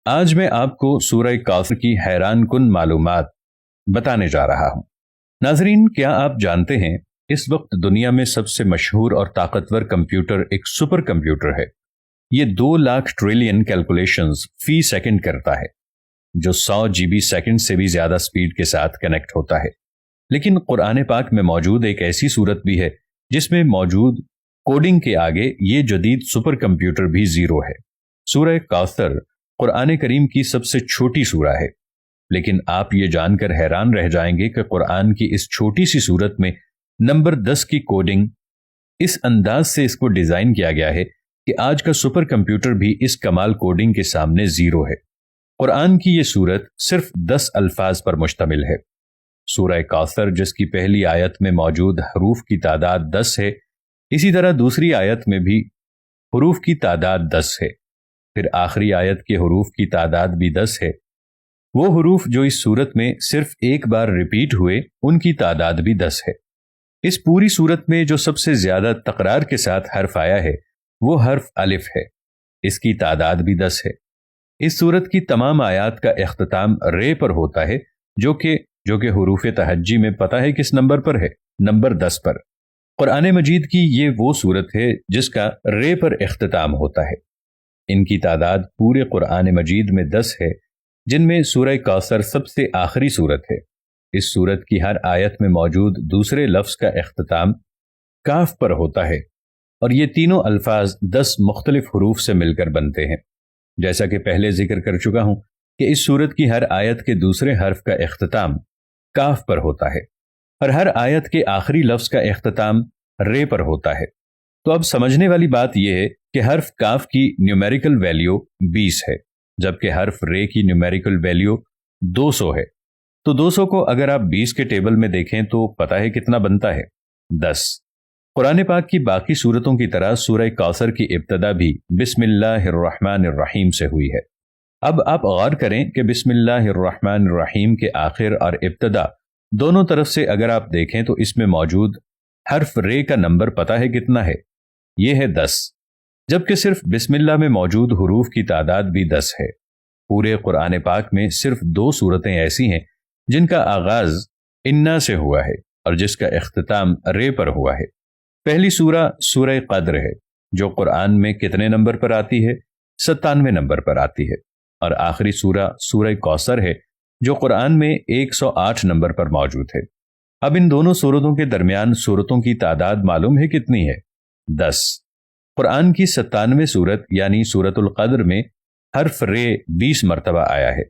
آج میں آپ کو سورہ کافر کی حیران کن معلومات بتانے جا رہا ہوں۔ ناظرین، کیا آپ جانتے ہیں اس وقت دنیا میں سب سے مشہور اور طاقتور کمپیوٹر ایک سپر کمپیوٹر ہے۔ یہ 2 لاکھ ٹریلین کیلکولیشنز فی سیکنڈ کرتا ہے، جو 100 GB سیکنڈ سے بھی زیادہ سپیڈ کے ساتھ کنیکٹ ہوتا ہے۔ لیکن قرآن پاک میں موجود ایک ایسی صورت بھی ہے جس میں موجود کوڈنگ کے آگے یہ جدید سپر کمپیوٹر بھی زیرو ہے۔ سورہ کوثر قرآن کریم کی سب سے چھوٹی سورہ ہے، لیکن آپ یہ جان کر حیران رہ جائیں گے کہ قرآن کی اس چھوٹی سی سورت میں نمبر 10 کی کوڈنگ اس انداز سے اس کو ڈیزائن کیا گیا ہے کہ آج کا سپر کمپیوٹر بھی اس کمال کوڈنگ کے سامنے زیرو ہے۔ قرآن کی یہ سورت صرف 10 الفاظ پر مشتمل ہے۔ سورہ کوثر جس کی پہلی آیت میں موجود حروف کی تعداد 10 ہے، اسی طرح دوسری آیت میں بھی حروف کی تعداد 10 ہے، پھر آخری آیت کے حروف کی تعداد بھی 10 ہے۔ وہ حروف جو اس سورت میں صرف ایک بار ریپیٹ ہوئے ان کی تعداد بھی 10 ہے۔ اس پوری سورت میں جو سب سے زیادہ تکرار کے ساتھ حرف آیا ہے وہ حرف الف ہے، اس کی تعداد بھی 10 ہے۔ اس سورت کی تمام آیات کا اختتام رے پر ہوتا ہے، جو کہ حروف تہجی میں پتہ ہے کس نمبر پر ہے، نمبر 10 پر۔ قرآن مجید کی یہ وہ سورت ہے جس کا رے پر اختتام ہوتا ہے۔ ان کی تعداد پورے قرآن مجید میں 10 ہے، جن میں سورہ کوثر سب سے آخری سورت ہے۔ اس سورت کی ہر آیت میں موجود دوسرے لفظ کا اختتام کاف پر ہوتا ہے، اور یہ تینوں الفاظ 10 مختلف حروف سے مل کر بنتے ہیں۔ جیسا کہ پہلے ذکر کر چکا ہوں کہ اس سورت کی ہر آیت کے دوسرے حرف کا اختتام کاف پر ہوتا ہے، اور ہر آیت کے آخری لفظ کا اختتام رے پر ہوتا ہے۔ تو اب سمجھنے والی بات یہ ہے کہ حرف کاف کی نیومیریکل ویلیو 20 ہے، جبکہ حرف رے کی نیومیریکل ویلیو 200 ہے۔ تو 200 کو اگر آپ 20 کے ٹیبل میں دیکھیں تو پتہ ہے کتنا بنتا ہے، 10۔ قرآن پاک کی باقی سورتوں کی طرح سورہ کوثر کی ابتدا بھی بسم اللہ الرحمن الرحیم سے ہوئی ہے۔ اب آپ غور کریں کہ بسم اللہ الرحمن الرحیم کے آخر اور ابتدا دونوں طرف سے اگر آپ دیکھیں تو اس میں موجود حرف رے کا نمبر پتہ ہے کتنا ہے، یہ ہے 10، جبکہ صرف بسم اللہ میں موجود حروف کی تعداد بھی 10 ہے۔ پورے قرآن پاک میں صرف 2 سورتیں ایسی ہیں جن کا آغاز انا سے ہوا ہے اور جس کا اختتام رے پر ہوا ہے۔ پہلی سورہ قدر ہے، جو قرآن میں کتنے نمبر پر آتی ہے؟ 97 نمبر پر آتی ہے، اور آخری سورہ کوثر ہے، جو قرآن میں 108 نمبر پر موجود ہے۔ اب ان دونوں سورتوں کے درمیان سورتوں کی تعداد معلوم ہے کتنی ہے؟ 10۔ قرآن کی 97 سورت یعنی سورۃ القدر میں حرف رے 20 مرتبہ آیا ہے،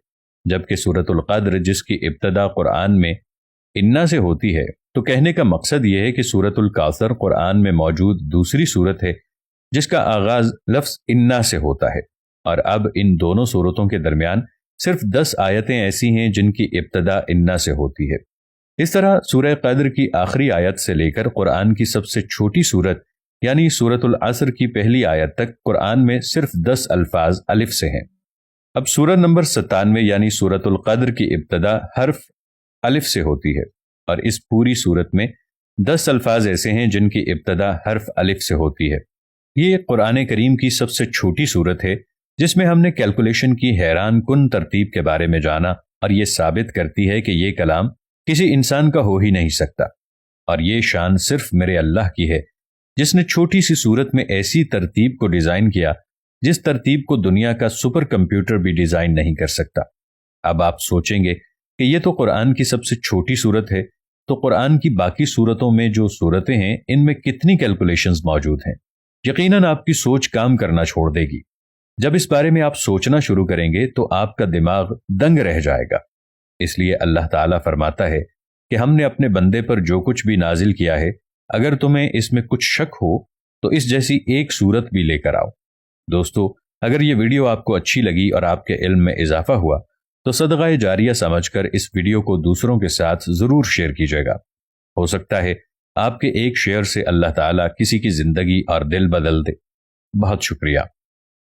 جبکہ سورۃ القدر جس کی ابتدا قرآن میں انا سے ہوتی ہے، تو کہنے کا مقصد یہ ہے کہ سورۃ الکوثر قرآن میں موجود دوسری سورت ہے جس کا آغاز لفظ انا سے ہوتا ہے، اور اب ان دونوں سورتوں کے درمیان صرف 10 آیتیں ایسی ہیں جن کی ابتدا انا سے ہوتی ہے۔ اس طرح سورہ قدر کی آخری آیت سے لے کر قرآن کی سب سے چھوٹی سورت یعنی سورۃ العصر کی پہلی آیت تک قرآن میں صرف 10 الفاظ الف سے ہیں۔ اب سورت نمبر 97 یعنی سورۃ القدر کی ابتدا حرف الف سے ہوتی ہے، اور اس پوری سورت میں 10 الفاظ ایسے ہیں جن کی ابتدا حرف الف سے ہوتی ہے۔ یہ قرآن کریم کی سب سے چھوٹی سورت ہے جس میں ہم نے کیلکولیشن کی حیران کن ترتیب کے بارے میں جانا، اور یہ ثابت کرتی ہے کہ یہ کلام کسی انسان کا ہو ہی نہیں سکتا، اور یہ شان صرف میرے اللہ کی ہے جس نے چھوٹی سی سورت میں ایسی ترتیب کو ڈیزائن کیا جس ترتیب کو دنیا کا سپر کمپیوٹر بھی ڈیزائن نہیں کر سکتا۔ اب آپ سوچیں گے کہ یہ تو قرآن کی سب سے چھوٹی سورت ہے، تو قرآن کی باقی سورتوں میں جو سورتیں ہیں ان میں کتنی کیلکولیشنز موجود ہیں؟ یقیناً آپ کی سوچ کام کرنا چھوڑ دے گی۔ جب اس بارے میں آپ سوچنا شروع کریں گے تو آپ کا دماغ دنگ رہ جائے گا۔ اس لیے اللہ تعالیٰ فرماتا ہے کہ ہم نے اپنے بندے پر جو کچھ بھی نازل کیا ہے، اگر تمہیں اس میں کچھ شک ہو تو اس جیسی ایک سورت بھی لے کر آؤ۔ دوستو، اگر یہ ویڈیو آپ کو اچھی لگی اور آپ کے علم میں اضافہ ہوا تو صدقہ جاریہ سمجھ کر اس ویڈیو کو دوسروں کے ساتھ ضرور شیئر کیجیے گا۔ ہو سکتا ہے آپ کے ایک شیئر سے اللہ تعالیٰ کسی کی زندگی اور دل بدل دے۔ بہت شکریہ۔